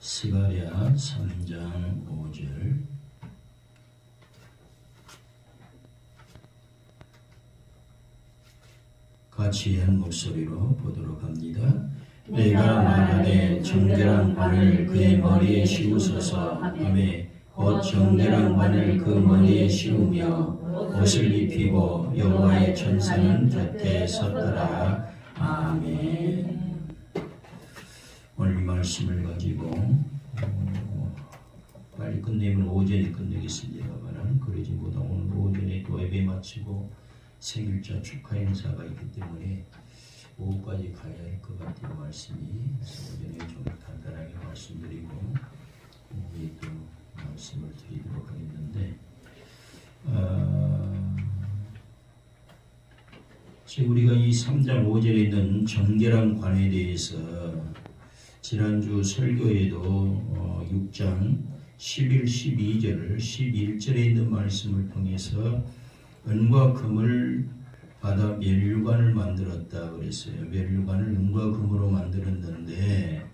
스가랴 3장 5절. 같이 한 목소리로 보도록 합니다. 내가 말하되 정결한 관을 그의 머리에 씌우소서 하매 곧 정결한 관을 그 머리에 씌우며 옷을 입히고 여호와의 천사는 곁에 섰더라. 아멘. 오늘 이 말씀을 가지고 빨리 끝내면 오전에 끝내겠습니다만 그러지 못하고 오늘 오전에 또 예배 마치고 생일자 축하 행사가 있기 때문에 오후까지 가야 할 것 같아요. 말씀이. 그래서 오전에 좀 간단하게 말씀드리고 오후에 또 말씀을 드리도록 하겠는데 지금 우리가 이 3장 5절에 있는 정결한 관에 대해서 지난주 설교에도 6장 11, 12절, 11절에 있는 말씀을 통해서 은과 금을 받아 멸관을 만들었다 그랬어요. 멸관을 은과 금으로 만들었는데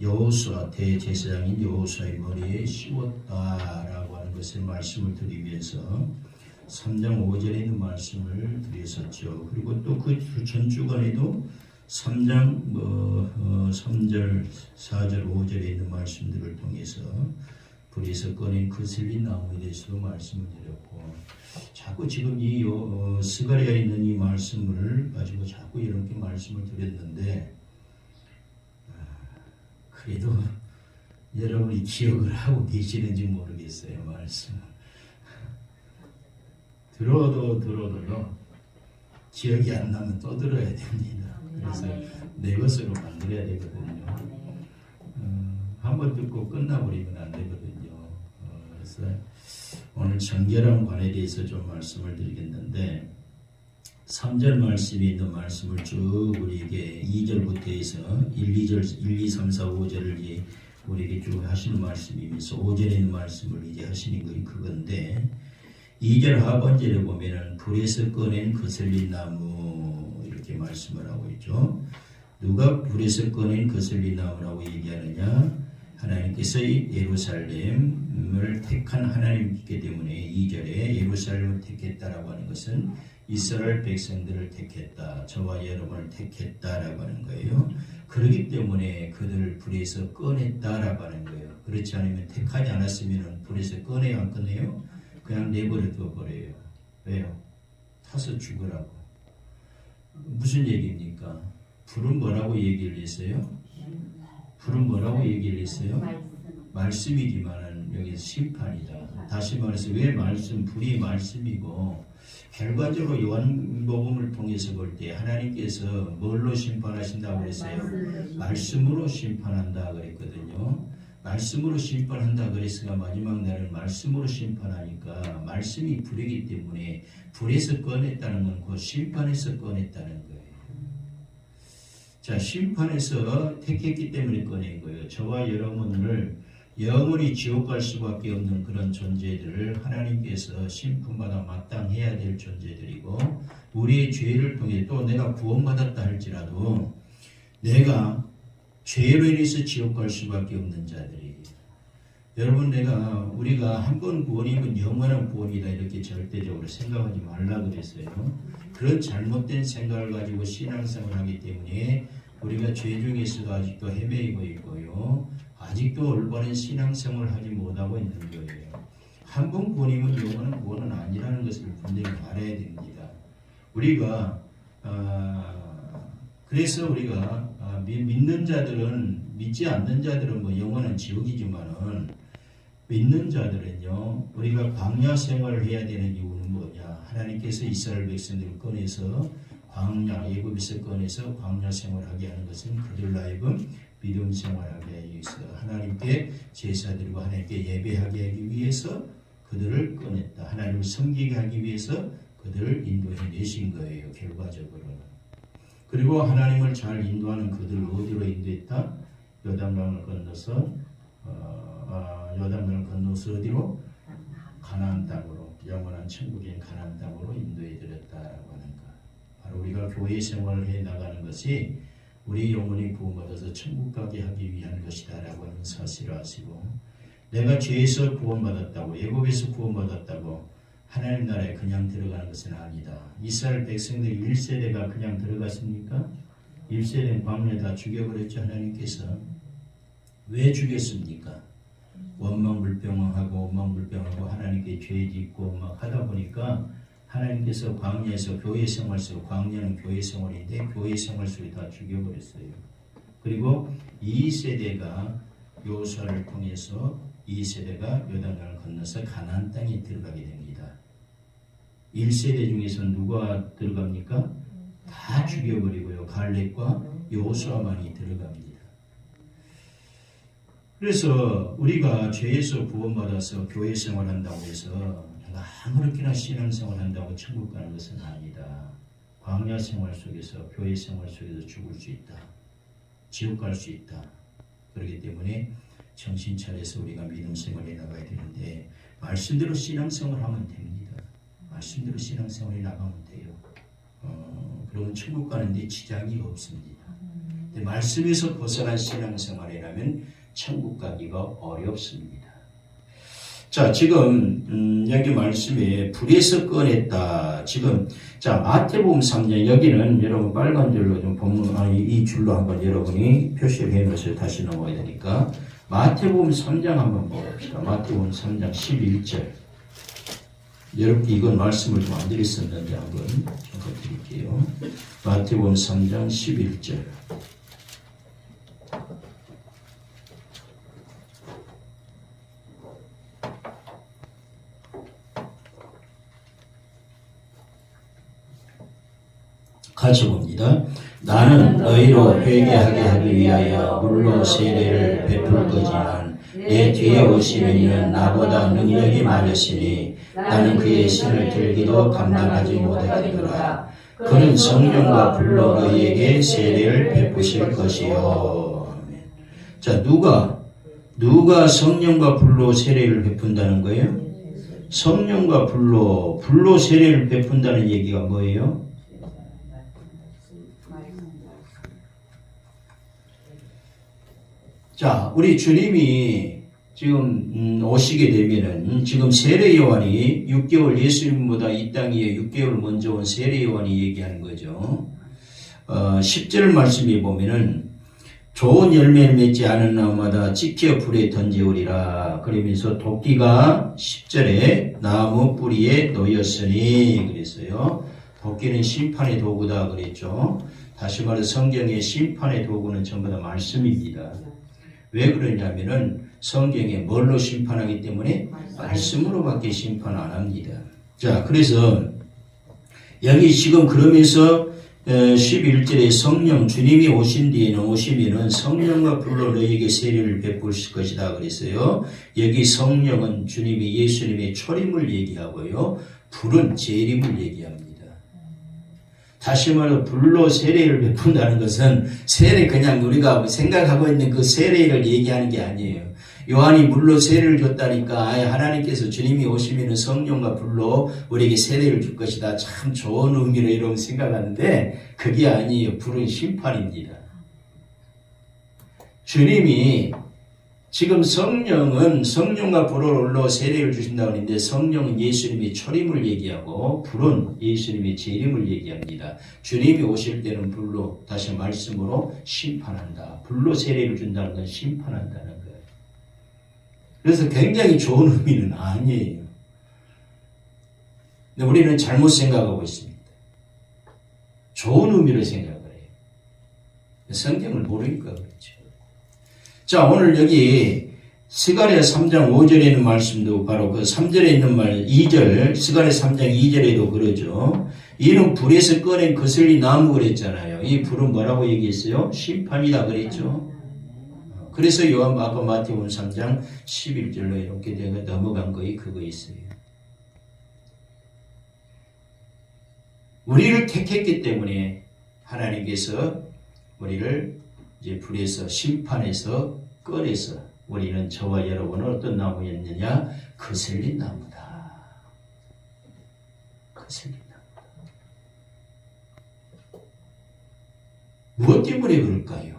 여호수아 대제사장인 여호수아의 머리에 씌웠다라고 하는 것을 말씀을 드리면서 3장 5절에 있는 말씀을 드렸었죠. 그리고 또 그 전주간에도 3장 3절, 4절, 5절에 있는 말씀들을 통해서 불에서 꺼낸 그슬린 나무에 대해서도 말씀을 드렸고 자꾸 지금 이 스가랴에 있는 이 말씀을 가지고 자꾸 이렇게 말씀을 드렸는데 그래도 여러분이 기억을 하고 계시는지 모르겠어요. 말씀 들어도요 기억이 안 나면 또 들어야 됩니다. 그래서 내 것으로 만들어야 되거든요. 한번 듣고 끝나버리면 안 되거든요. 그래서 오늘 정결한 관에 대해서 좀 말씀을 드리겠는데 3절 말씀에 있는 말씀을 쭉 우리에게 2절부터 해서 1, 2, 3, 4, 5절을 우리에게 쭉 하시는 말씀이면서 5절에 있는 말씀을 이제 하시는 것이 그건데 2절 하반절에 보면은 불에서 꺼낸 거슬린 나무 이렇게 말씀을 하고 있죠. 누가 불에서 꺼낸 거슬린 나무라고 얘기하느냐? 하나님께서 예루살렘을 택한 하나님이기 때문에 2절에 예루살렘을 택했다라고 하는 것은 이스라엘 백성들을 택했다. 저와 여러분을 택했다라고 하는 거예요. 그렇기 때문에 그들을 불에서 꺼냈다라고 하는 거예요. 그렇지 않으면 택하지 않았으면 불에서 꺼내요, 안 꺼내요? 그냥 내버려 둬버려요. 왜요? 타서 죽으라고. 무슨 얘기입니까? 불은 뭐라고 얘기를 했어요? 불은 뭐라고 얘기를 했어요? 말씀이지만은 여기서 심판이다. 다시 말해서 왜 불이 말씀이고 결과적으로 요한복음을 통해서 볼 때 하나님께서 뭘로 심판하신다고 그랬어요? 말씀으로 심판한다 그랬거든요. 말씀으로 심판한다 그랬으니까 마지막 날은 말씀으로 심판하니까 말씀이 불이기 때문에 불에서 꺼냈다는 건 그 심판에서 꺼냈다는 거예요. 자, 심판에서 택했기 때문에 꺼낸 거예요. 저와 여러분을 영원히 지옥 갈 수밖에 없는 그런 존재들을 하나님께서 심판마다 마땅해야 될 존재들이고 우리의 죄를 통해 또 내가 구원받았다 할지라도 내가 죄로 인해서 지옥 갈 수밖에 없는 자들이 여러분 우리가 한 번 구원이면 영원한 구원이다 이렇게 절대적으로 생각하지 말라 그랬어요. 그런 잘못된 생각을 가지고 신앙생활을 하기 때문에 우리가 죄 중에서도 아직도 헤매이고 있고요. 아직도 올바른 신앙생활을 하지 못하고 있는 거예요. 한 번 구원이면 영원한 구원은 아니라는 것을 분명히 알아야 됩니다. 그래서 우리가 믿는 자들은 믿지 않는 자들은 영원한 지옥이지만은 믿는 자들은요 우리가 광야 생활을 해야 되는 이유는 뭐냐? 하나님께서 이스라엘 백성들을 꺼내서 애굽에서 꺼내서 광야 생활하게 하는 것은 그들로 하여금 믿음 생활하게 하기 위해서 하나님께 제사드리고 하나님께 예배하게 하기 위해서 그들을 꺼냈다. 하나님을 섬기게 하기 위해서 그들을 인도해 내신 거예요. 결과적으로는. 그리고 하나님을 잘 인도하는 그들을 어디로 인도했다? 요단강을 건너서 어디로? 가나안 땅으로, 영원한 천국인 가나안 땅으로 인도해 드렸다라고 하는 것. 바로 우리가 교회 생활을 해 나가는 것이 우리 영혼이 구원받아서 천국 가게 하기 위한 것이다 라고 하는 사실을 아시고, 내가 죄에서 구원받았다고, 애굽에서 구원받았다고 하나님 나라에 그냥 들어가는 것은 아니다. 이스라엘 백성들 1세대가 그냥 들어갔습니까? 1세대는 광야에 다 죽여버렸죠. 하나님께서. 왜 죽였습니까? 원망불평하고 하나님께 죄 짓고 막 하다 보니까 하나님께서 광야에서 교회 생활 속, 광야는 교회 생활인데 교회 생활 속에 다 죽여버렸어요. 그리고 2세대가 요수아를 통해서 2세대가 요단강을 건너서 가나안 땅에 들어가게 됩니다. 1세대 중에서 누가 들어갑니까? 다 죽여버리고요. 갈렙과 요수아만이 들어갑니다. 그래서 우리가 죄에서 구원받아서 교회 생활한다고 해서 아무렇게나 신앙생활 한다고 천국 가는 것은 아니다. 광야 생활 속에서, 교회 생활 속에서 죽을 수 있다. 지옥 갈 수 있다. 그렇기 때문에 정신 차려서 우리가 믿음 생활에 나가야 되는데, 말씀대로 신앙생활 하면 됩니다. 말씀대로 신앙생활에 나가면 돼요. 그러면 천국 가는데 지장이 없습니다. 근데 말씀에서 벗어난 신앙생활이라면 천국 가기가 어렵습니다. 자, 지금 여기 말씀에 불에서 꺼냈다. 지금 자, 마태복음 3장, 여기는 여러분 빨간 줄로 좀 본문, 이 줄로 한번 여러분이 표시를 해 놓으세요. 다시 넘어야 되니까. 마태복음 3장 한번 봅시다. 마태복음 3장 11절. 여러분 이건 말씀을 좀 안 드렸었는데 한번 드릴게요. 마태복음 3장 11절. 같이 봅니다. 나는 너희로 회개하게 하기 위하여 물로 세례를 베풀 거지만 내 뒤에 오시는 이는 나보다 능력이 많으시니 나는 그의 신을 들기도 감당하지 못하겠노라. 그는 성령과 불로 너희에게 세례를 베푸실 것이요. 자, 누가 성령과 불로 세례를 베푼다는 거예요? 성령과 불로 세례를 베푼다는 얘기가 뭐예요? 자, 우리 주님이 지금 오시게 되면은, 지금 세례 요한이 6개월, 예수님보다 이 땅 위에 6개월 먼저 온 세례 요한이 얘기하는 거죠. 10절 말씀에 보면은 좋은 열매를 맺지 않은 나무마다 찍혀 불에 던지오리라. 그러면서 도끼가 10절에 나무 뿌리에 놓였으니 그랬어요. 도끼는 심판의 도구다 그랬죠. 다시 말해 성경의 심판의 도구는 전부 다 말씀입니다. 왜 그러냐면은 성경에 뭘로 심판하기 때문에 말씀으로밖에 심판 안 합니다. 자, 그래서 여기 지금 그러면서 11절에 성령, 주님이 오시면은 성령과 불로 너희에게 세례를 베푸실 것이다 그랬어요. 여기 성령은 주님이 예수님의 초림을 얘기하고요. 불은 재림을 얘기합니다. 다시 말해 불로 세례를 베푼다는 것은 세례, 그냥 우리가 생각하고 있는 그 세례를 얘기하는 게 아니에요. 요한이 물로 세례를 줬다니까 하나님께서 주님이 오시면 성령과 불로 우리에게 세례를 줄 것이다. 참 좋은 의미로 이런 생각하는데 그게 아니에요. 불은 심판입니다. 주님이 지금 성령은 성령과 불로 세례를 주신다고 하는데 성령은 예수님의 초림을 얘기하고 불은 예수님의 재림을 얘기합니다. 주님이 오실 때는 불로, 다시 말씀으로 심판한다. 불로 세례를 준다는 건 심판한다는 거예요. 그래서 굉장히 좋은 의미는 아니에요. 근데 우리는 잘못 생각하고 있습니다. 좋은 의미로 생각을 해요. 성경을 모르니까 그렇죠. 자, 오늘 여기 스가랴 3장 5절에 있는 말씀도 바로 그 3절에 있는 말 2절, 스가랴 3장 2절에도 그러죠. 이는 불에서 꺼낸 거슬린 나무 그랬잖아요. 이 불은 뭐라고 얘기했어요? 심판이다 그랬죠. 그래서 요한 아까 마태복음 3장 11절로 이렇게 내가 넘어간 거에 그거 있어요. 우리를 택했기 때문에 하나님께서 우리를 이제 불에서 심판해서 꺼내서 우리는 저와 여러분은 어떤 나무였느냐? 거슬린 나무다. 거슬린 나무다. 무엇 때문에 그럴까요?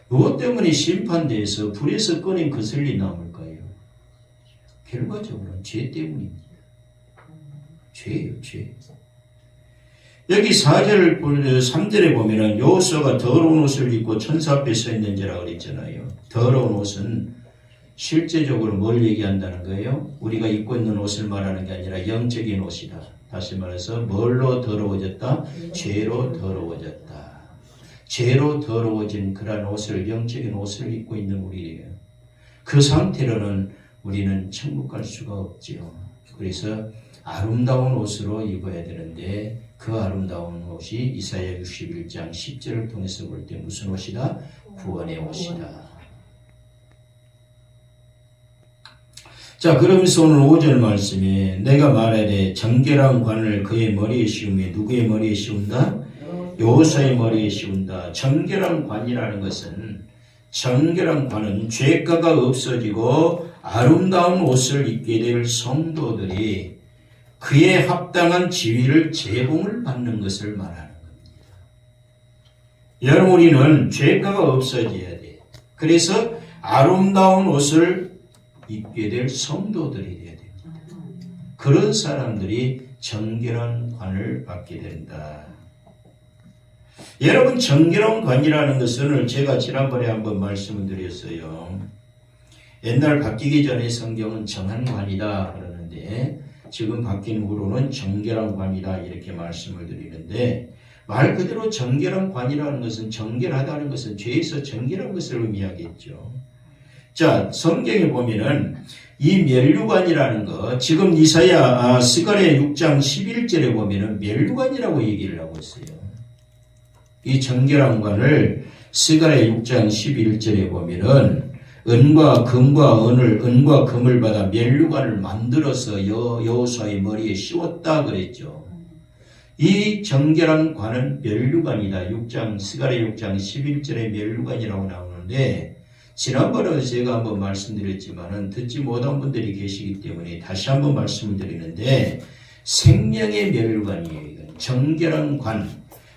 무엇 때문에 심판대에서 불에서 꺼낸 거슬리 나물까요? 결과적으로는 죄 때문입니다. 죄예요, 죄. 여기 4절, 3절에 보면은 여호수아가 더러운 옷을 입고 천사 앞에 서 있는지라 그랬잖아요. 더러운 옷은 실제적으로 뭘 얘기한다는 거예요? 우리가 입고 있는 옷을 말하는 게 아니라 영적인 옷이다. 다시 말해서 뭘로 더러워졌다? 죄로 더러워졌다. 죄로 더러워진 그러한 옷을, 영적인 옷을 입고 있는 우리예요. 그 상태로는 우리는 천국 갈 수가 없지요. 그래서 아름다운 옷으로 입어야 되는데 그 아름다운 옷이 이사야 61장 10절을 통해서 볼 때 무슨 옷이다? 구원의 옷이다. 자, 그러면서 오늘 5절 말씀에 내가 말하되 정결한 관을 그의 머리에 씌우며 누구의 머리에 씌운다? 여호수아의 머리에 씌운다. 정결한 관이라는 것은, 정결한 관은 죄가가 없어지고 아름다운 옷을 입게 될 성도들이 그에 합당한 지위를 제공을 받는 것을 말하는 겁니다. 여러분, 우리는 죄가가 없어져야 돼. 그래서 아름다운 옷을 입게 될 성도들이 되어야 됩니다. 그런 사람들이 정결한 관을 받게 된다. 여러분, 정결한 관이라는 것은 제가 지난번에 한번 말씀을 드렸어요. 옛날 바뀌기 전에 성경은 정한 관이다 그러는데 지금 바뀐 후로는 정결한 관이다 이렇게 말씀을 드리는데, 말 그대로 정결한 관이라는 것은, 정결하다는 것은 죄에서 정결한 것을 의미하겠죠. 자, 성경에 보면은 이 면류관이라는 거, 지금 이사야 스가랴 6장 11절에 보면은 면류관이라고 얘기를 하고 있어요. 이 정결한 관을 스가랴 6장 11절에 보면은 은과 금과 은과 금을 받아 면류관을 만들어서 여호수아의 머리에 씌웠다 그랬죠. 이 정결한 관은 면류관이다. 스가랴 6장 11절에 면류관이라고 나오는데, 지난번에 제가 한번 말씀드렸지만은 듣지 못한 분들이 계시기 때문에 다시 한번 말씀을 드리는데, 생명의 면류관이에요. 이건 정결한 관,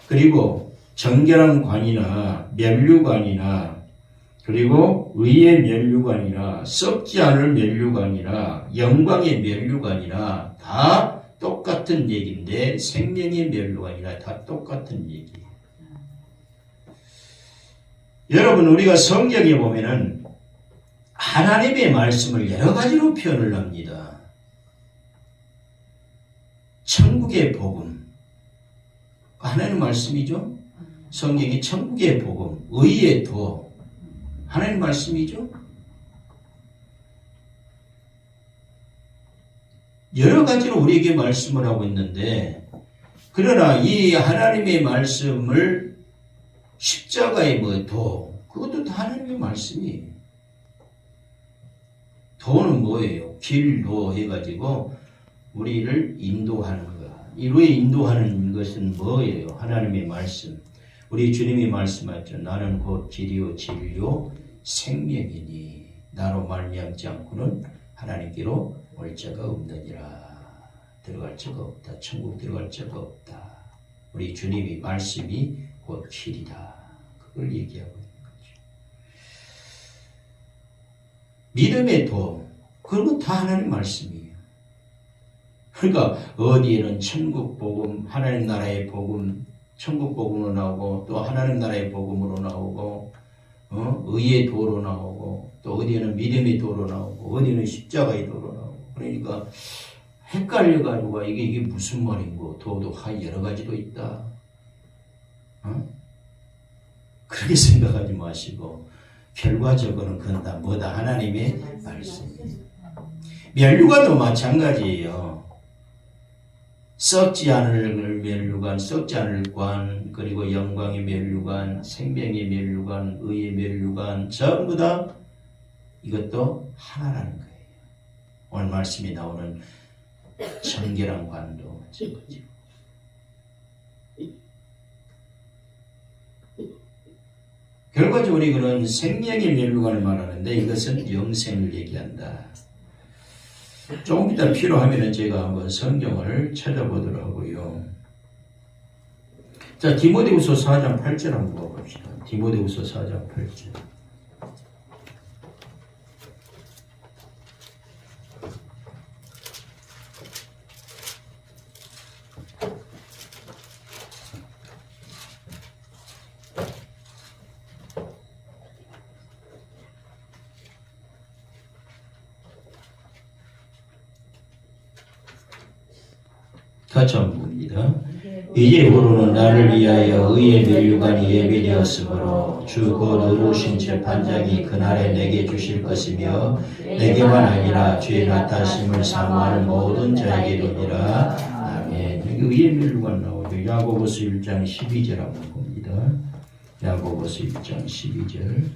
그리고 정결한 관이나 면류관이나 그리고 의의 면류관이나 썩지 않을 면류관이나 영광의 면류관이나 다 똑같은 얘기인데, 생명의 면류관이나 다 똑같은 얘기예요. 여러분, 우리가 성경에 보면은 하나님의 말씀을 여러 가지로 표현을 합니다. 천국의 복음, 하나님의 말씀이죠. 성경이 천국의 복음, 의의 도, 하나님의 말씀이죠. 여러 가지로 우리에게 말씀을 하고 있는데, 그러나 이 하나님의 말씀을 십자가의 도, 그것도 다 하나님의 말씀이에요. 도는 뭐예요? 길도 해가지고 우리를 인도하는 것. 이루에 인도하는 것은 뭐예요? 하나님의 말씀. 우리 주님이 말씀하셨죠. 나는 곧 길이요 진리요 생명이니 나로 말미암지 않고는 하나님께로 올 자가 없느니라. 들어갈 자가 없다. 천국 들어갈 자가 없다. 우리 주님이 말씀이 곧 길이다. 그걸 얘기하고 있는 거죠. 믿음의 도, 그런 건 다 하나님 말씀이에요. 그러니까 어디에는 천국 복음, 하나님 나라의 복음, 천국 복음으로 나오고, 또 하나님 나라의 복음으로 나오고, 의의 도로 나오고, 또 어디에는 믿음의 도로 나오고, 어디에는 십자가의 도로 나오고. 그러니까 헷갈려가지고 이게 무슨 말인고, 도도 여러 가지도 있다. 그렇게 생각하지 마시고, 결과적으로는 그건 다 뭐다? 하나님의 말씀입니다. 면류관도 마찬가지예요. 썩지 않을 면류관, 썩지 않을 관, 그리고 영광의 면류관, 생명의 면류관, 의의 면류관, 전부 다 이것도 하나라는 거예요. 오늘 말씀이 나오는 정결한 관도 마찬가지고. 결과적으로 이거는 생명의 면류관을 말하는데, 이것은 영생을 얘기한다. 조금 이따 필요하면 제가 한번 성경을 찾아보도록 하고요. 자, 디모데후서 4장 8절 한번 봅시다. 디모데후서 4장 8절. 같이 한번 봅니다. 이제부로는 나를 위하여 의의 면류관이 예비되었으므로 주 곧 의로우신 재판장이 그날에 내게 주실 것이며 내게만 아니라 주의 나타심을 사모하는 모든 자에게로니라. 아멘. 여기 의의 면류관 나오죠. 야고보서 1장 12절 한번 봅니다. 야고보서 1장 12절.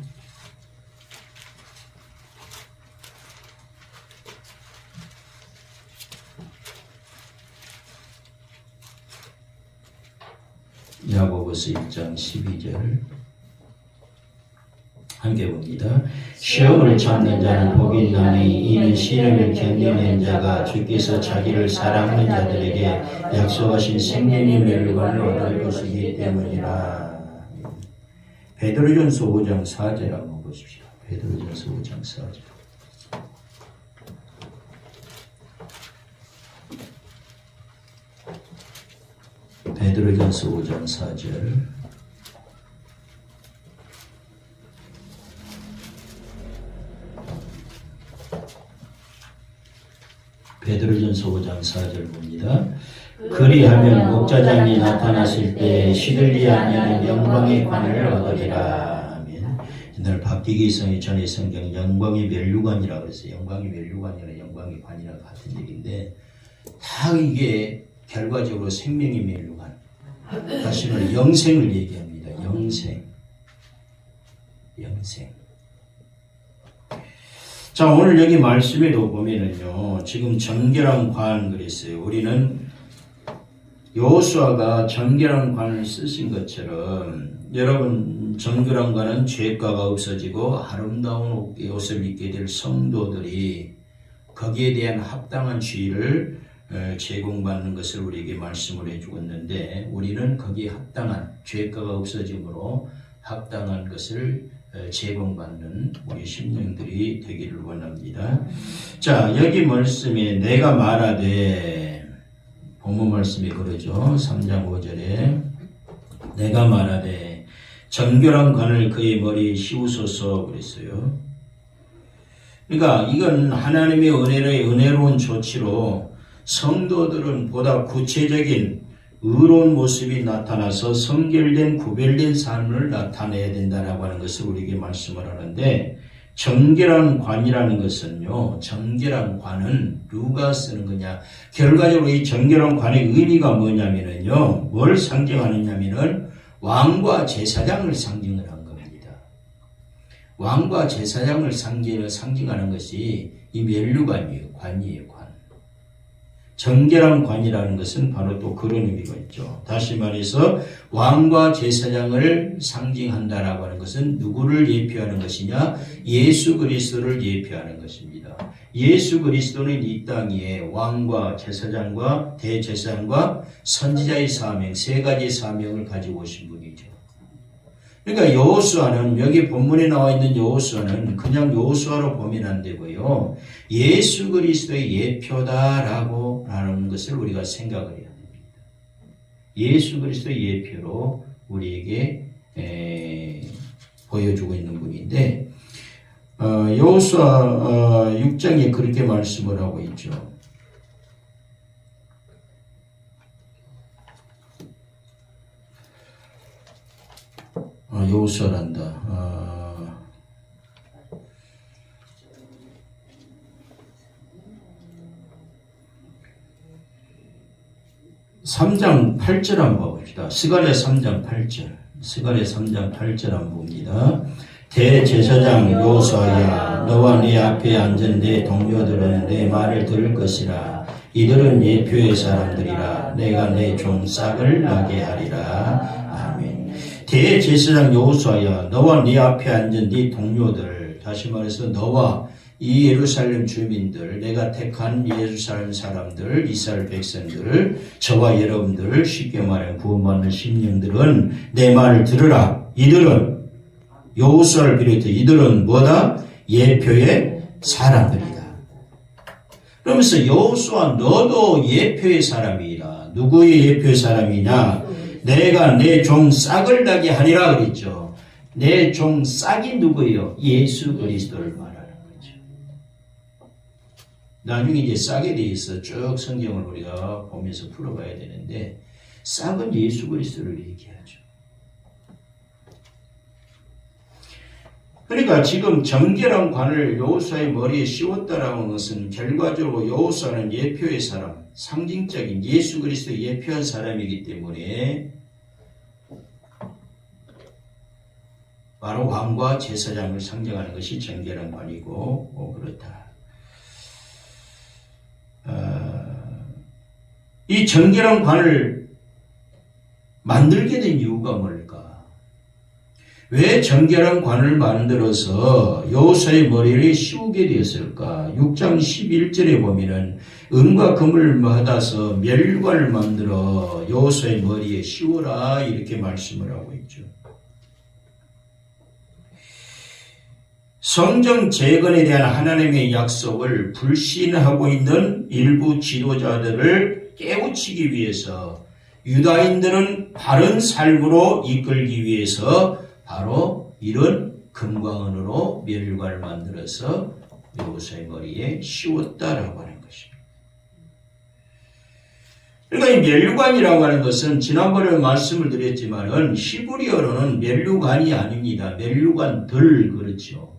야고보서 1장 12절 함께 봅니다. 시험을 참는 자는 복이 있나니 이는 시험을 견디는 자가 주께서 자기를 사랑하는 자들에게 약속하신 생명의 멸류관을 얻을 것이기 때문이라. 베드로전서 5장 4절 한번 보십시오. 베드로전서 5장 4절. 베드로전서 5장 4절. 베드로전서 5장 4절 봅니다. 그리하면 목자장이 나타나실 때 시들지 않는 영광의 관을 얻으리라. 아멘. 옛날 박기기성이 전의 성경 영광의 멸류관이라고 했어요. 영광의 멸류관이나 영광의 관이나 같은 얘기인데 다 이게 결과적으로 생명의 멸류관, 다시 말해 영생을 얘기합니다. 영생. 자, 오늘 여기 말씀에도 보면은요, 지금 정결한 관 그랬어요. 우리는 여호수아가 정결한 관을 쓰신 것처럼 여러분 정결한 관은 죄가가 없어지고 아름다운 옷을 입게 될 성도들이 거기에 대한 합당한 지위를 제공받는 것을 우리에게 말씀을 해주고 있는데 우리는 거기에 합당한 죄가가 없어짐으로 합당한 것을 제공받는 우리 심령들이 되기를 원합니다. 자, 여기 말씀에 내가 말하되 본문 말씀이 그러죠. 3장 5절에 내가 말하되 정결한 관을 그의 머리에 씌우소서 그랬어요. 그러니까 이건 하나님의 은혜로운 조치로 성도들은 보다 구체적인 의로운 모습이 나타나서 성결된 구별된 삶을 나타내야 된다라고 하는 것을 우리에게 말씀을 하는데 정결한 관이라는 것은요. 정결한 관은 누가 쓰는 거냐. 결과적으로 이 정결한 관의 의미가 뭐냐면요. 뭘 상징하느냐면은 왕과 제사장을 상징을 한 겁니다. 왕과 제사장을 상징하는 것이 이 멸류관이에요. 관이에요. 관. 정결한 관이라는 것은 바로 또 그런 의미가 있죠. 다시 말해서 왕과 제사장을 상징한다라고 하는 것은 누구를 예표하는 것이냐? 예수 그리스도를 예표하는 것입니다. 예수 그리스도는 이 땅 위에 왕과 제사장과 대제사장과 선지자의 사명, 세 가지 사명을 가지고 오신 분이죠. 그러니까 여호수아는 여기 본문에 나와 있는 여호수아는 그냥 여호수아로 보면 안 되고요. 예수 그리스도의 예표다라고 하는 것을 우리가 생각을 해야 됩니다. 예수 그리스도의 예표로 우리에게 보여주고 있는 분인데 여호수아 6장에 그렇게 말씀을 하고 있죠. 여호수아란다. 3장 8절 한번 봅시다. 스가랴 3장 8절. 스가랴 3장 8절 한번 봅니다. 대제사장 여호수아야 너와 네 앞에 앉은 내 동료들은 내 말을 들을 것이라. 이들은 예표의 사람들이라. 내가 내 종 싹을 나게 하리라. 아멘. 대제사장 여호수아야 너와 네 앞에 앉은 네 동료들, 다시 말해서 너와 이 예루살렘 주민들, 내가 택한 예루살렘 사람들, 이스라엘 백성들, 저와 여러분들, 쉽게 말해 구원받는 심령들은 내 말을 들으라. 이들은 여호수아를 비롯해 이들은 뭐다? 예표의 사람들이다. 그러면서 여호수아 너도 예표의 사람이라. 누구의 예표의 사람이냐? 내가 내 종 싹을 나게 하리라 그랬죠. 내 종 싹이 누구예요? 예수 그리스도를 말하는 거죠. 나중에 이제 싹에 대해서 쭉 성경을 우리가 보면서 풀어봐야 되는데 싹은 예수 그리스도를 얘기하죠. 그러니까 지금 정결한 관을 여호수아의 머리에 씌웠다라는 것은 결과적으로 여호수아는 예표의 사람, 상징적인 예수 그리스도의 예표한 사람이기 때문에 바로 왕과 제사장을 상징하는 것이 정결한 관이고 그렇다. 이 정결한 관을 만들게 된 이유가 뭘까? 왜 정결한 관을 만들어서 여호수아의 머리를 씌우게 되었을까? 6장 11절에 보면은 은과 금을 받아서 멸관을 만들어 여호수아의 머리에 씌우라 이렇게 말씀을 하고 있죠. 성전 재건에 대한 하나님의 약속을 불신하고 있는 일부 지도자들을 깨우치기 위해서 유다인들은 바른 삶으로 이끌기 위해서 바로 이런 금과 은으로 멸관을 만들어서 여호수아의 머리에 씌웠다라고 하는 것입니다. 그러니까 이 멸관이라고 하는 것은 지난번에 말씀을 드렸지만은 히브리어로는 멸류관이 아닙니다. 멸류관들 그렇죠.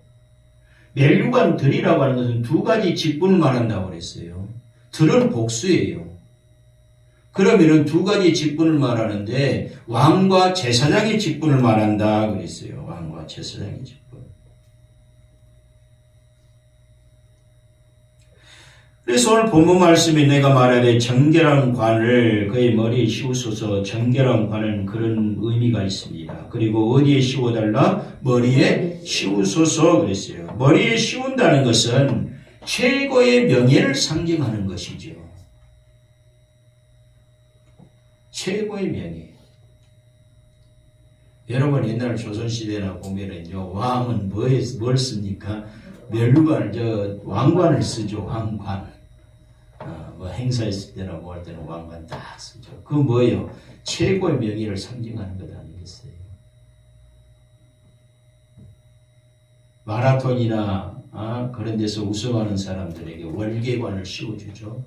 멸류관들이라고 하는 것은 두 가지 직분을 말한다고 그랬어요. 들은 복수예요. 그러면은 두 가지 직분을 말하는데 왕과 제사장의 직분을 말한다 그랬어요. 왕과 제사장의 직분. 그래서 오늘 본문 말씀에 내가 말하되 정결한 관을 그의 머리에 씌우소서. 정결한 관은 그런 의미가 있습니다. 그리고 어디에 씌워달라? 머리에 씌우소서 그랬어요. 머리에 씌운다는 것은 최고의 명예를 상징하는 것이죠. 최고의 명예. 여러분 옛날 조선시대나 보면은요, 왕은 뭘 씁니까? 멸관을, 왕관을 쓰죠, 왕관. 뭐 행사했을 때나 뭐 할 때는 왕관 딱 쓰죠. 그 뭐예요? 최고의 명예를 상징하는 것 아니겠어요? 마라톤이나 그런 데서 우승하는 사람들에게 월계관을 씌워주죠.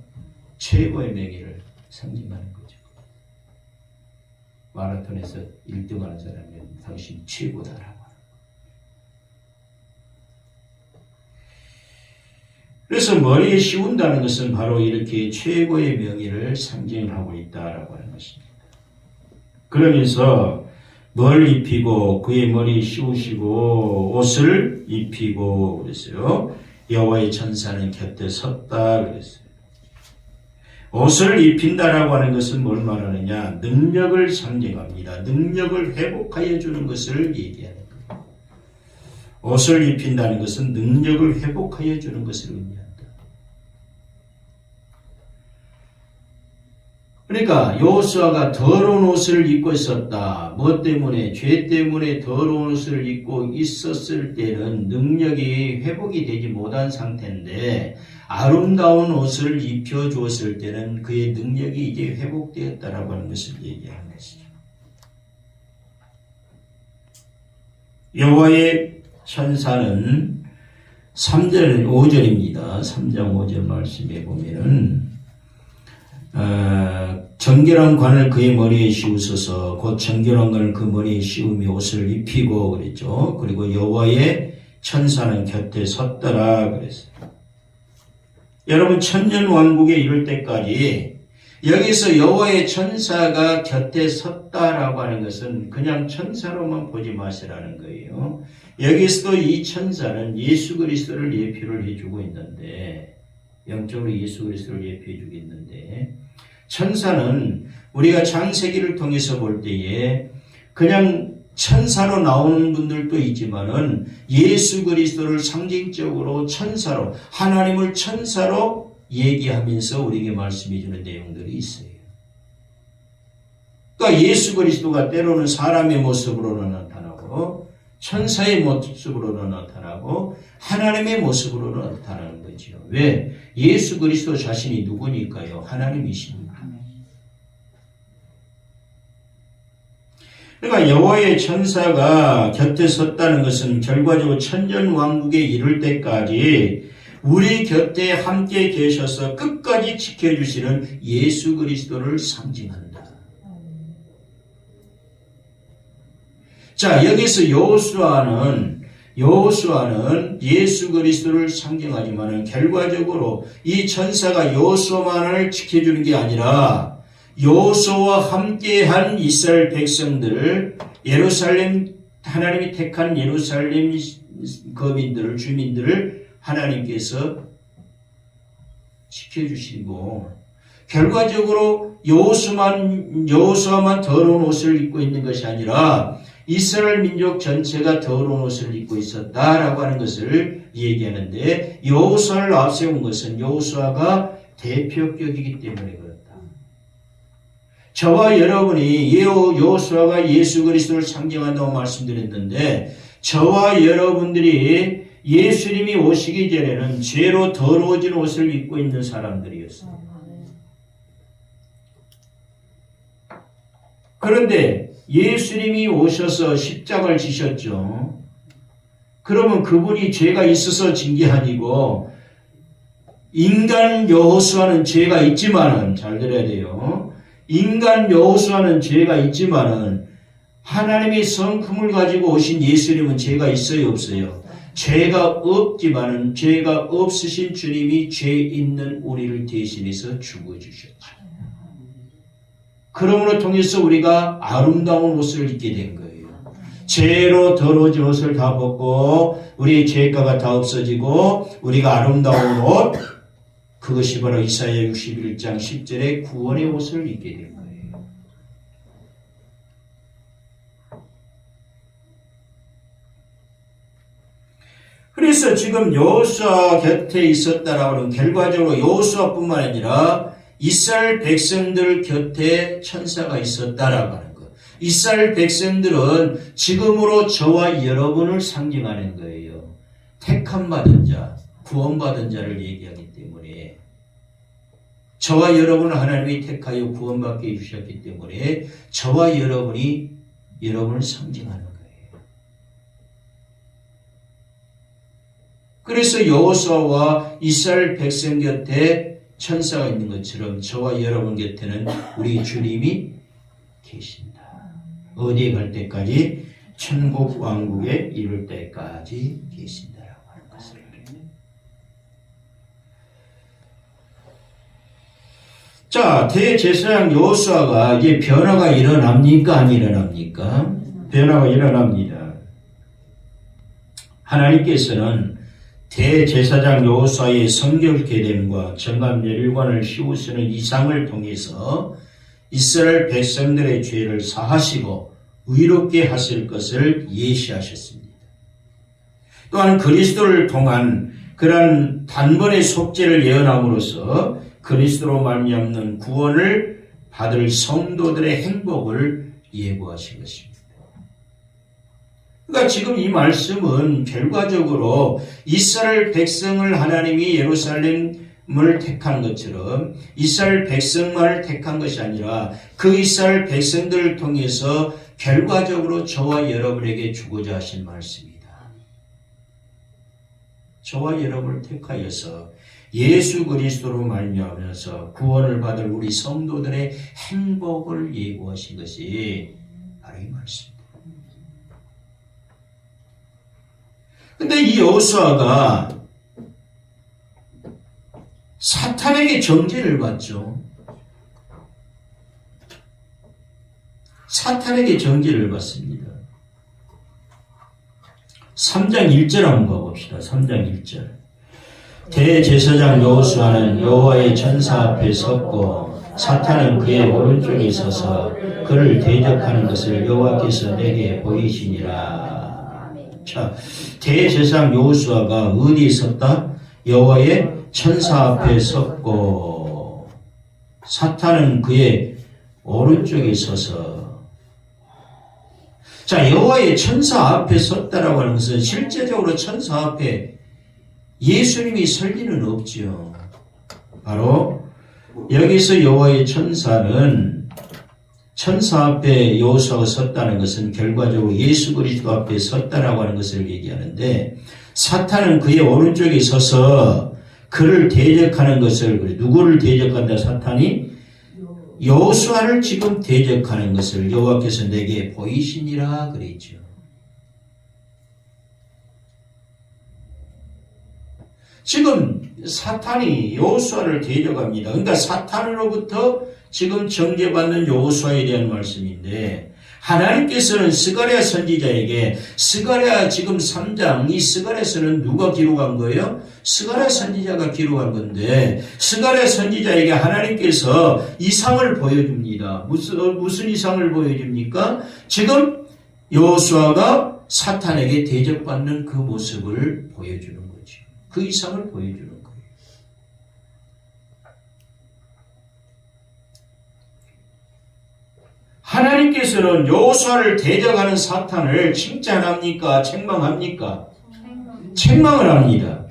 최고의 명예를 상징하는 거죠. 마라톤에서 1등하는 사람은 당신 최고다라고. 그래서 머리에 씌운다는 것은 바로 이렇게 최고의 명예를 상징하고 있다라고 하는 것입니다. 그러면서 뭘 입히고 그의 머리에 씌우시고 옷을 입히고 그랬어요. 여호와의 천사는 곁에 섰다 그랬어요. 옷을 입힌다라고 하는 것은 뭘 말하느냐? 능력을 상징합니다. 능력을 회복하여 주는 것을 얘기하는 거예요. 옷을 입힌다는 것은 능력을 회복하여 주는 것을 의미한다. 그러니까 여호수아가 더러운 옷을 입고 있었다. 뭐 때문에? 죄 때문에 더러운 옷을 입고 있었을 때는 능력이 회복이 되지 못한 상태인데 아름다운 옷을 입혀 주었을 때는 그의 능력이 이제 회복되었다라고 하는 것을 얘기하는 것이죠. 여호와의 천사는 3절 5절입니다. 3장 5절 말씀에 보면은 정결한 관을 그의 머리에 씌우소서. 곧 정결한 관을 그 머리에 씌우며 옷을 입히고 그랬죠. 그리고 여호와의 천사는 곁에 섰더라 그랬어요. 여러분 천년왕국에 이를 때까지 여기서 여호와의 천사가 곁에 섰다라고 하는 것은 그냥 천사로만 보지 마시라는 거예요. 여기서도 이 천사는 예수 그리스도를 예표를 해주고 있는데 영적으로 예수 그리스도를 예표해 주고 있는데 천사는 우리가 창세기를 통해서 볼 때에 그냥 천사로 나오는 분들도 있지만은 예수 그리스도를 상징적으로 천사로, 하나님을 천사로 얘기하면서 우리에게 말씀해 주는 내용들이 있어요. 그러니까 예수 그리스도가 때로는 사람의 모습으로 나타나고 천사의 모습으로 나타나고 하나님의 모습으로 나타나는 거죠. 왜? 예수 그리스도 자신이 누구니까요? 하나님이십니다. 그러니까 여호와의 천사가 곁에 섰다는 것은 결과적으로 천년왕국에 이를 때까지 우리 곁에 함께 계셔서 끝까지 지켜주시는 예수 그리스도를 상징한다. 자, 여기서 여호수아는 예수 그리스도를 상징하지만 결과적으로 이 천사가 여호수아만을 지켜주는 게 아니라 여호수아와 함께한 이스라엘 백성들, 예루살렘, 하나님이 택한 예루살렘 거민들을, 주민들을 하나님께서 지켜주시고, 결과적으로 여호수아만 더러운 옷을 입고 있는 것이 아니라 이스라엘 민족 전체가 더러운 옷을 입고 있었다라고 하는 것을 얘기하는데, 여호수아를 앞세운 것은 여호수아가 대표격이기 때문에 그렇다. 저와 여러분이 여호수아가 예수 그리스도를 상징한다고 말씀드렸는데, 저와 여러분들이 예수님이 오시기 전에는 죄로 더러워진 옷을 입고 있는 사람들이었어요. 그런데 예수님이 오셔서 십자가를 지셨죠. 그러면 그분이 죄가 있어서 진 게 아니고, 인간 여호수아는 죄가 있지만은, 잘 들어야 돼요. 인간 여호수아는 죄가 있지만은 하나님의 성품을 가지고 오신 예수님은 죄가 있어요, 없어요? 죄가 없지만은 죄가 없으신 주님이 죄 있는 우리를 대신해서 죽어주셨죠. 그러므로 통해서 우리가 아름다운 옷을 입게 된 거예요. 죄로 더러워진 옷을 다 벗고 우리의 죄가가 다 없어지고 우리가 아름다운 옷, 그것이 바로 이사야 61장 10절의 구원의 옷을 입게 된 거예요. 그래서 지금 여호수아 곁에 있었다라고 하는, 결과적으로 여호수아뿐만 아니라 이스라엘 백성들 곁에 천사가 있었다라고 하는 것. 이스라엘 백성들은 지금으로 저와 여러분을 상징하는 거예요. 택함 받은 자, 구원받은 자를 얘기하기 때문에, 저와 여러분을 하나님이 택하여 구원받게 해주셨기 때문에 저와 여러분이 여러분을 상징하는 거예요. 그래서 여호수아와 이스라엘 백성 곁에 천사가 있는 것처럼 저와 여러분 곁에는 우리 주님이 계신다. 어디에 갈 때까지? 천국 왕국에 이룰 때까지 계신다라고 하는 것을. 자, 대제사장 여호수아가 이제 변화가 일어납니까? 안 일어납니까? 변화가 일어납니다. 하나님께서는 대제사장 여호수아의 성결케됨과 정감멸관을 씌우시는 이상을 통해서 이스라엘 백성들의 죄를 사하시고 의롭게 하실 것을 예시하셨습니다. 또한 그리스도를 통한 그러한 단번의 속죄를 예언함으로써 그리스도로 말미암는 구원을 받을 성도들의 행복을 예고하신 것입니다. 그러니까 지금 이 말씀은 결과적으로 이스라엘 백성을 하나님이 예루살렘을 택한 것처럼 이스라엘 백성만을 택한 것이 아니라 그 이스라엘 백성들을 통해서 결과적으로 저와 여러분에게 주고자 하신 말씀입니다. 저와 여러분을 택하여서 예수 그리스도로 말미암아서 구원을 받을 우리 성도들의 행복을 예고하신 것이 바로 이 말씀입니다. 근데 이 여호수아가 사탄에게 정죄를 받죠. 사탄에게 정죄를 받습니다. 3장 1절 한번 가봅시다. 3장 1절. 대제사장 여호수아는 여호와의 천사 앞에 섰고 사탄은 그의 오른쪽에 서서 그를 대적하는 것을 여호와께서 내게 보이시니라. 자, 대제사장 여호수아가 어디에 섰다? 여호와의 천사 앞에 섰고 사탄은 그의 오른쪽에 서서. 자, 여호와의 천사 앞에 섰다라고 하는 것은 실제적으로 천사 앞에 예수님이 설 리는 없죠. 바로 여기서 여호와의 천사는 천사 앞에 여호수아가 섰다는 것은 결과적으로 예수 그리스도 앞에 섰다라고 하는 것을 얘기하는데, 사탄은 그의 오른쪽에 서서 그를 대적하는 것을, 누구를 대적한다? 사탄이 여호수아를 지금 대적하는 것을 여호와께서 내게 보이시니라 그랬죠. 지금 사탄이 여호수아를 대적합니다. 그러니까 사탄으로부터 지금 정죄받는 여호수아에 대한 말씀인데, 하나님께서는 스가랴 선지자에게, 스가랴 지금 3장, 이 스가랴서는 누가 기록한 거예요? 스가랴 선지자가 기록한 건데, 스가랴 선지자에게 하나님께서 이상을 보여줍니다. 무슨 이상을 보여줍니까? 지금 여호수아가 사탄에게 대적받는 그 모습을 보여주는 거죠. 그 이상을 보여주는 거예요. 하나님께서는 여호수아를 대적하는 사탄을 칭찬합니까? 책망합니까? 책망을 합니다.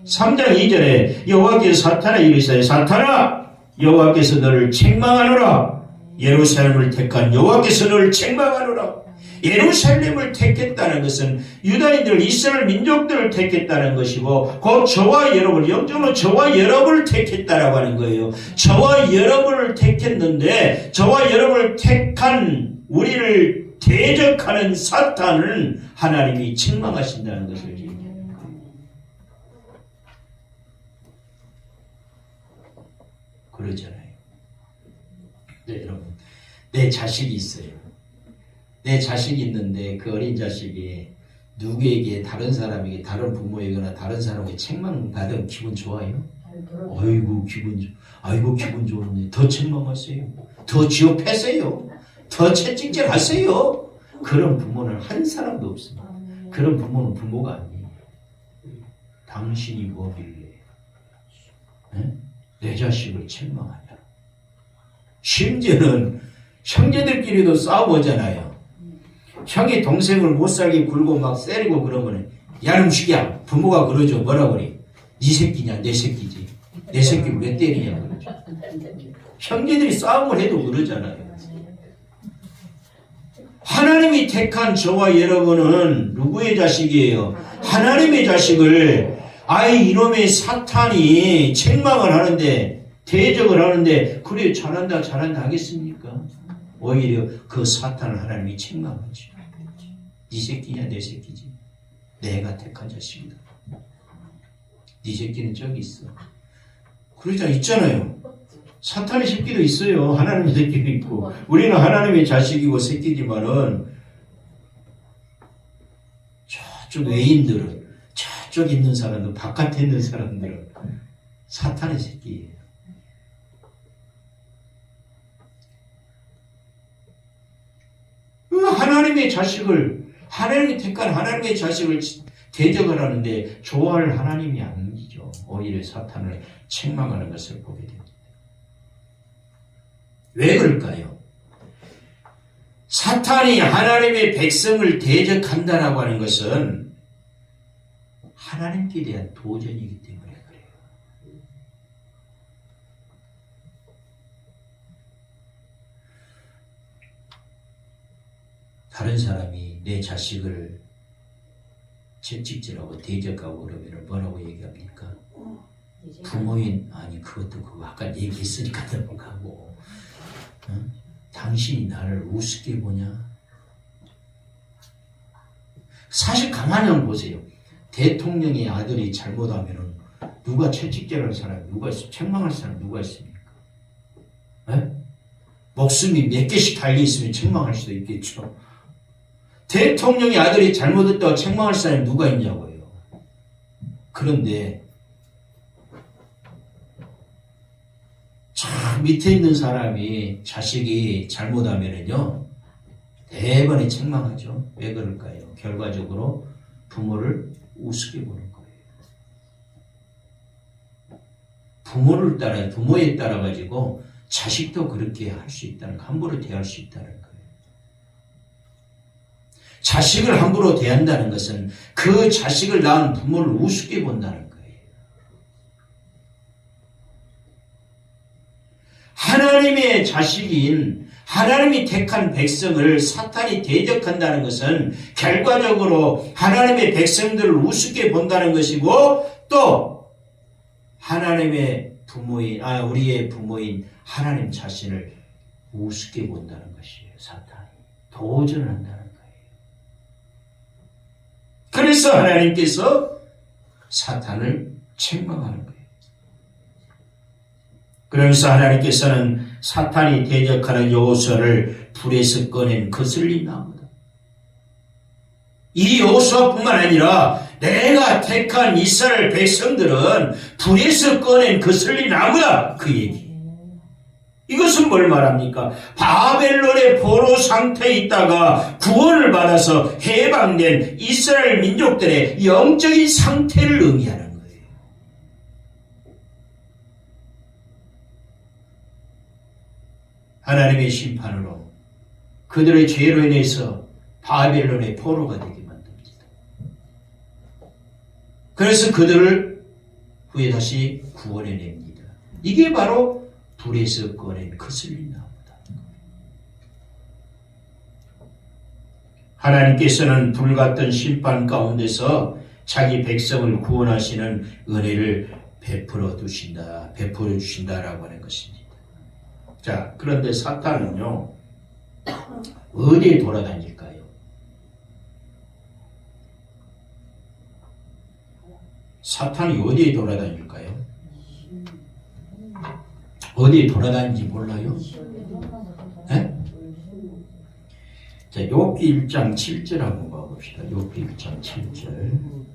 3장 2절에 여호와께서 사탄에게 이르시되 사탄아, 여호와께서 너를 책망하노라. 예루살렘을 택한 여호와께서 너를 책망하노라. 예루살렘을 택했다는 것은 유다인들, 이스라엘 민족들을 택했다는 것이고, 곧 저와 여러분, 영적으로 저와 여러분을 택했다라고 하는 거예요. 저와 여러분을 택했는데, 저와 여러분을 택한 우리를 대적하는 사탄을 하나님이 책망하신다는 것을 얘기합니다. 그러잖아요. 네, 여러분, 내 자식이 있어요. 내 자식이 있는데 그 어린 자식이 누구에게, 다른 사람에게, 다른 부모에게나 다른 사람에게 책망받으면 기분 좋아요? 아이고 기분 좋은데 더 책망하세요. 더 지옥하세요. 더 채찍질하세요. 그런 부모는 한 사람도 없습니다. 그런 부모는 부모가 아니에요. 당신이 뭐길래 내 자식을 책망하냐. 심지어는 형제들끼리도 싸워보잖아요. 형이 동생을 못살게 굴고 막 때리고 그러면 야 음식이야. 부모가 그러죠. 뭐라고 그래? 네 새끼냐 내 새끼지. 내 새끼를 왜 때리냐 그러죠. 형제들이 싸움을 해도 그러잖아요. 하나님이 택한 저와 여러분은 누구의 자식이에요? 하나님의 자식을 이놈의 사탄이 책망을 하는데, 대적을 하는데, 그래 잘한다 하겠습니까? 오히려 그 사탄을 하나님이 책망하죠. 네 새끼냐 내 새끼지. 내가 택한 자식이다. 네 새끼는 저기 있어. 그러자 있잖아요. 사탄의 새끼도 있어요. 하나님의 새끼도 있고. 우리는 하나님의 자식이고 새끼지만은 저쪽 외인들은, 저쪽 있는 사람들, 바깥에 있는 사람들은 사탄의 새끼예요. 하나님의 자식을, 하나님이 택한 하나님의 자식을 대적을 하는데 좋아할 하나님이 아니죠. 오히려 사탄을 책망하는 것을 보게 됩니다. 왜 그럴까요? 사탄이 하나님의 백성을 대적한다라고 하는 것은 하나님께 대한 도전이기 때문에 그래요. 다른 사람이 내 자식을 채찍질하고 대적하고 그러면 뭐라고 얘기합니까? 부모인, 아니 그것도 그거 아까 얘기했으니까 넘어가고, 당신이 나를 우습게 보냐? 사실 가만히 한번 보세요. 대통령의 아들이 잘못하면은 누가 채찍질할 사람, 누가 있어? 책망할 사람 누가 있습니까? 에? 목숨이 몇 개씩 달려 있으면 책망할 수도 있겠죠. 대통령의 아들이 잘못했다고 책망할 사람이 누가 있냐고요. 그런데 참 밑에 있는 사람이 자식이 잘못하면은요 대번에 책망하죠. 왜 그럴까요? 결과적으로 부모를 우습게 보는 거예요. 부모에 따라 가지고 자식도 그렇게 할 수 있다는 거, 함부로 대할 수 있다는 거예요. 자식을 함부로 대한다는 것은 그 자식을 낳은 부모를 우습게 본다는 거예요. 하나님의 자식인 하나님이 택한 백성을 사탄이 대적한다는 것은 결과적으로 하나님의 백성들을 우습게 본다는 것이고, 또 하나님의 부모인, 우리의 부모인 하나님 자신을 우습게 본다는 것이에요. 사탄이 도전한다는 거예요. 그래서 하나님께서 사탄을 책망하는 거예요. 그러면서 하나님께서는 사탄이 대적하는 요소를 불에서 꺼낸 거슬린 나무다. 이 요소뿐만 아니라 내가 택한 이스라엘 백성들은 불에서 꺼낸 거슬린 나무다. 그 얘기. 이것은 뭘 말합니까? 바벨론의 포로 상태에 있다가 구원을 받아서 해방된 이스라엘 민족들의 영적인 상태를 의미하는 거예요. 하나님의 심판으로 그들의 죄로 인해서 바벨론의 포로가 되게 만듭니다. 그래서 그들을 후에 다시 구원해냅니다. 이게 바로 불에서 꺼낸 거슬린 나무다. 하나님께서는 불같은 심판 가운데서 자기 백성을 구원하시는 은혜를 베풀어 주신다라고 하는 것입니다. 자, 그런데 사탄은요, 어디에 돌아다닐까요? 사탄이 어디에 돌아다닐까요? 어디에 돌아다니는지 몰라요? 네? 자, 욥기 1장 7절 한번 봐봅시다. 욥기 1장 7절.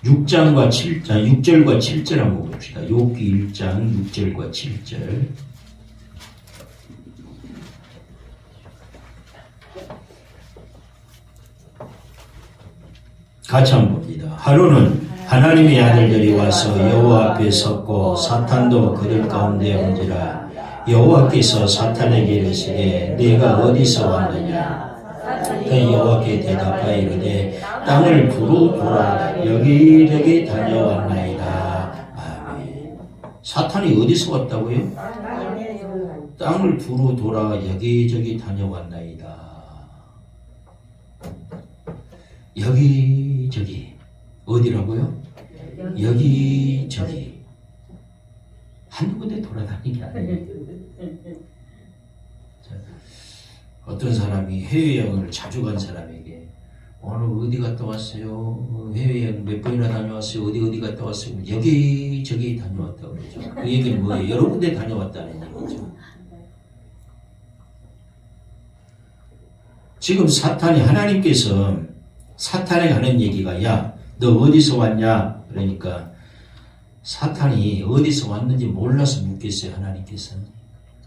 육절과 7절 한번 봅시다. 욥기 1장 6절과 7절. 같이 한번 봅니다. 하루는 하나님의 아들들이 와서 여호와 앞에 섰고 사탄도 그들 가운데 온지라. 여호와께서 사탄에게 이르시되 네가 어디서 왔느냐? 여호와께 대답하여 이르되 땅을 두루 돌아 여기저기 다녀왔나이다. 아멘. 사탄이 어디서 왔다고요? 땅을 두루 돌아 여기저기 다녀왔나이다. 여기저기 어디라고요? 여기저기 한두 군데 돌아다니는 게 아니에요. 어떤 사람이 해외여행을 자주 간 사람에게 오늘 어디 갔다 왔어요? 해외여행 몇 번이나 다녀왔어요? 어디 갔다 왔어요? 여기저기 다녀왔다고 그러죠. 그 얘기는 뭐예요? 여러 군데 다녀왔다는 얘기죠. 지금 하나님께서 사탄에 가는 얘기가 야, 너 어디서 왔냐? 그러니까 사탄이 어디서 왔는지 몰라서 묻겠어요. 하나님께서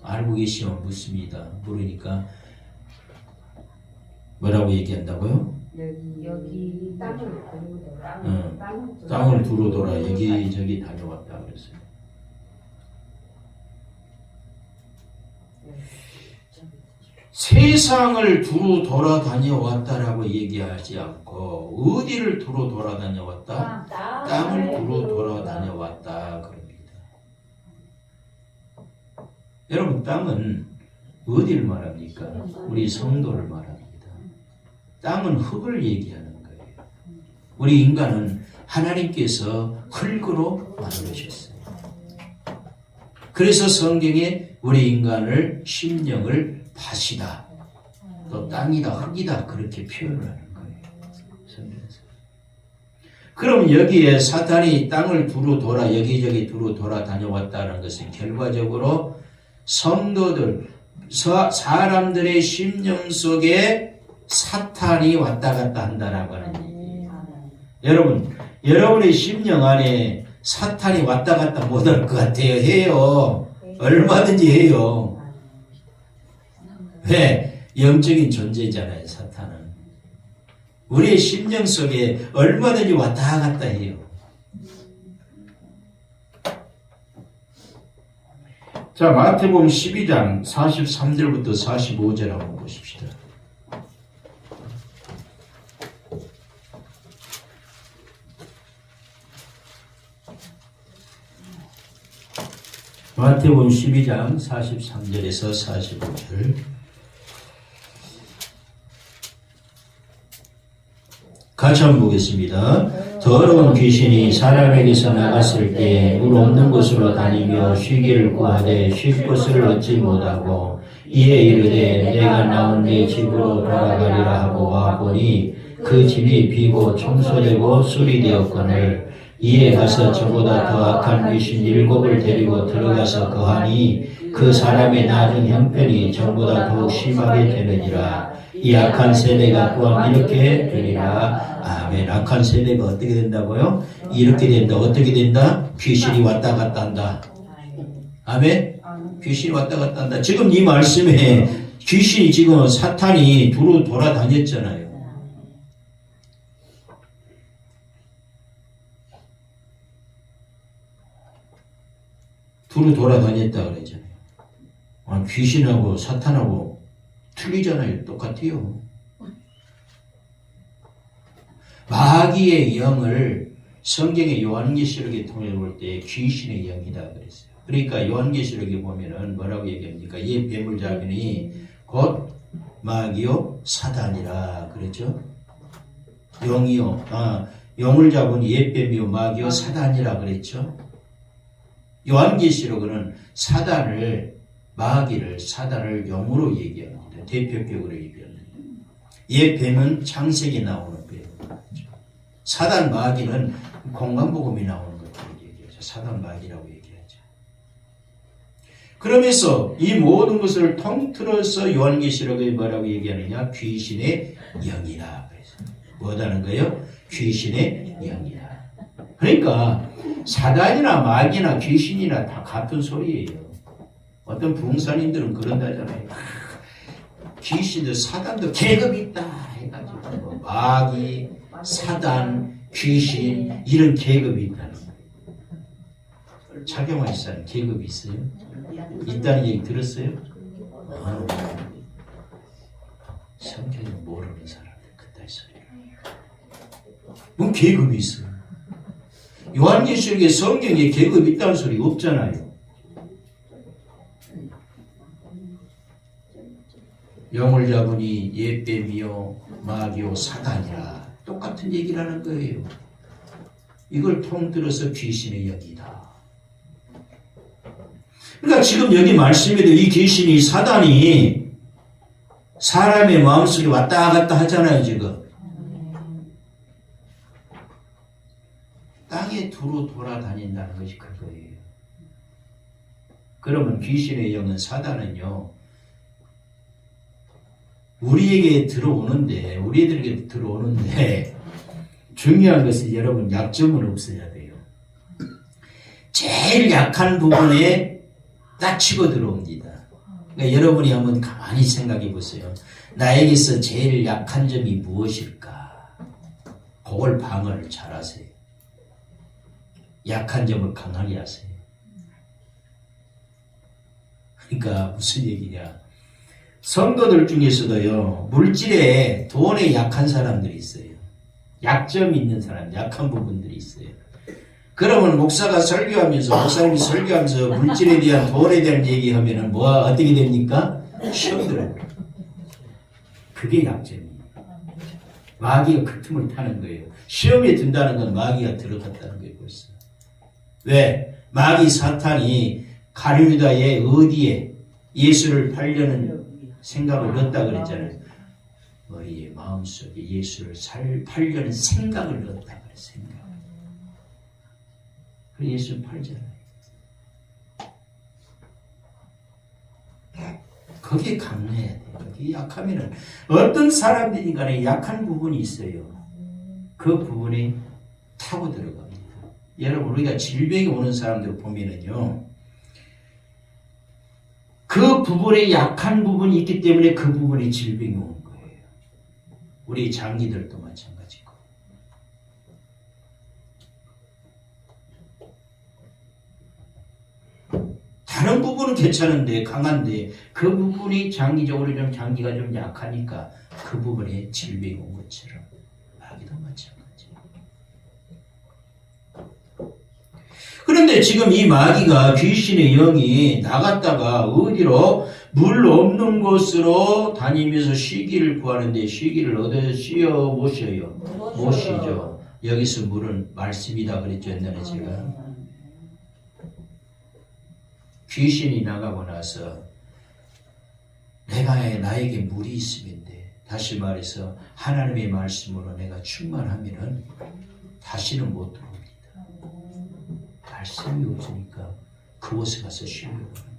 알고 계시면 묻습니다. 모르니까 뭐라고 얘기한다고요? 여기 땅을 두루 돌아 여기저기 다녀왔다 그랬어요. 세상을 두루 돌아다녀왔다라고 얘기하지 않고 어디를 두루 돌아다녀왔다? 땅을 두루 돌아다녀왔다 그럽니다. 여러분, 땅은 어디를 말합니까? 우리 성도를 말합니다. 땅은 흙을 얘기하는 거예요. 우리 인간은 하나님께서 흙으로 만드셨어요. 그래서 성경에 우리 인간을 심령을 밭이다, 또 땅이다, 흙이다 그렇게 표현을 하는 거예요. 성경에서. 그럼 여기에 사탄이 땅을 두루 돌아 여기저기 두루 돌아 다녀왔다는 것은 결과적으로 성도들, 사람들의 심령 속에 사탄이 왔다 갔다 한다라고 하는 얘기예요. 여러분의 심령 안에 사탄이 왔다 갔다 못할 것 같아요. 해요. 얼마든지 해요. 왜? 영적인 존재잖아요, 사탄은. 우리의 심령 속에 얼마든지 왔다 갔다 해요. 자, 마태복음 12장 43절부터 45절 한번 보십시다. 마태복음 12장 43절에서 45절. 같이 한번 보겠습니다. 더러운 귀신이 사람에게서 나갔을 때 물 없는 곳으로 다니며 쉬기를 구하되 쉴 곳을 얻지 못하고 이에 이르되 내가 나온 내 집으로 돌아가리라 하고 와보니 그 집이 비고 청소되고 수리되었거늘 이에 가서 저보다 더 악한 귀신 7을 데리고 들어가서 거하니 그 사람의 낮은 형편이 전보다 더욱 심하게 되느니라. 이 악한 세대가 또한 이렇게 되리라. 아멘. 악한 세대가 어떻게 된다고요? 이렇게 된다. 어떻게 된다? 귀신이 왔다 갔다 한다. 아멘. 귀신이 왔다 갔다 한다. 지금 이 말씀에 귀신이 지금 사탄이 두루 돌아다녔잖아요. 두루 돌아다녔다 그러잖아요. 귀신하고 사탄하고 틀리잖아요. 똑같아요. 마귀의 영을 성경의 요한계시록에 통해 볼 때 귀신의 영이다 그랬어요. 그러니까 요한계시록에 보면은 뭐라고 얘기합니까? 이 뱀물자견이 곧 마귀요 사단이라 그랬죠. 영이요. 영을 잡은 옛뱀이요 마귀요 사단이라 그랬죠. 요한계시록은 마귀를 사단을 영으로 얘기합니다. 대표격으로 얘기합니다. 옛 뱀은 창세기에 나오는 뱀. 사단 마귀는 공간복음이 나오는 것들을 얘기하죠. 사단 마귀라고 얘기하죠. 그러면서 이 모든 것을 통틀어서 요한계시록에 뭐라고 얘기하느냐? 귀신의 영이라. 그래서 뭐라는 거예요? 귀신의 영이라. 그러니까 사단이나 마귀나 귀신이나 다 같은 소리예요. 어떤 부흥사님들은 그런다잖아요. 귀신도 사단도 계급이 있다 해가지고 뭐 마귀, 사단, 귀신 이런 계급이 있다는 거예요. 착용하시는 계급이 있어요? 있다는 얘기 들었어요? 성경을 모르는 사람들 그따위 소리를. 뭔 계급이 있어요? 요한계시록에 성경에 계급이 있다는 소리 없잖아요. 영을 잡으니 옛뱀이요 마귀요 사단이라 똑같은 얘기를 하는 거예요. 이걸 통틀어서 귀신의 영이다. 그러니까 지금 여기 말씀에도 이 귀신이 사단이 사람의 마음속에 왔다 갔다 하잖아요. 지금 땅에 두루 돌아다닌다는 것이 그거예요. 그러면 귀신의 영은 사단은요 우리에게 들어오는데 우리들에게 들어오는데 중요한 것은 여러분 약점은 없어야 돼요. 제일 약한 부분에 딱 치고 들어옵니다. 그러니까 여러분이 한번 가만히 생각해 보세요. 나에게서 제일 약한 점이 무엇일까? 그걸 방어를 잘 하세요. 약한 점을 강하게 하세요. 그러니까 무슨 얘기냐? 성도들 중에서도요, 물질에 돈에 약한 사람들이 있어요. 약점이 있는 사람, 약한 부분들이 있어요. 그러면 목사님이 설교하면서 물질에 대한 돈에 대한 얘기하면은 어떻게 됩니까? 시험 들어요. 그게 약점이에요. 마귀가 그 틈을 타는 거예요. 시험에 든다는 건 마귀가 들어갔다는 거예요, 벌써. 왜? 마귀 사탄이 가룟유다의 어디에 예수를 팔려는 생각을 넣었다 그랬잖아요. 머리에 마음속에 예수를 팔려는 생각을 넣었다 그랬어요. 생각. 그래서 예수를 팔잖아요. 거기에 강해야 돼요. 거기 약하면은 어떤 사람들이 간에 약한 부분이 있어요. 그 부분이 타고 들어갑니다. 여러분 우리가 질병이 오는 사람들 보면은요. 그 부분에 약한 부분이 있기 때문에 그 부분에 질병이 오는 거예요. 우리 장기들도 마찬가지고. 다른 부분은 괜찮은데 강한데 그 부분이 장기적으로 좀 장기가 좀 약하니까 그 부분에 질병이 온 것처럼 마귀도 마찬가지예요. 그런데 지금 이 마귀가 귀신의 영이 나갔다가 어디로 물 없는 곳으로 다니면서 쉬기를 구하는데 쉬기를 어디서 쉬어 못 쉬어요? 못 쉬죠. 여기서 물은 말씀이다 그랬죠 옛날에 제가. 귀신이 나가고 나서 나에게 물이 있으면 돼. 다시 말해서 하나님의 말씀으로 내가 충만하면은 다시는 못 들어옵니다. 말씀이 없으니까 그곳에 가서 쉬려고 합니다.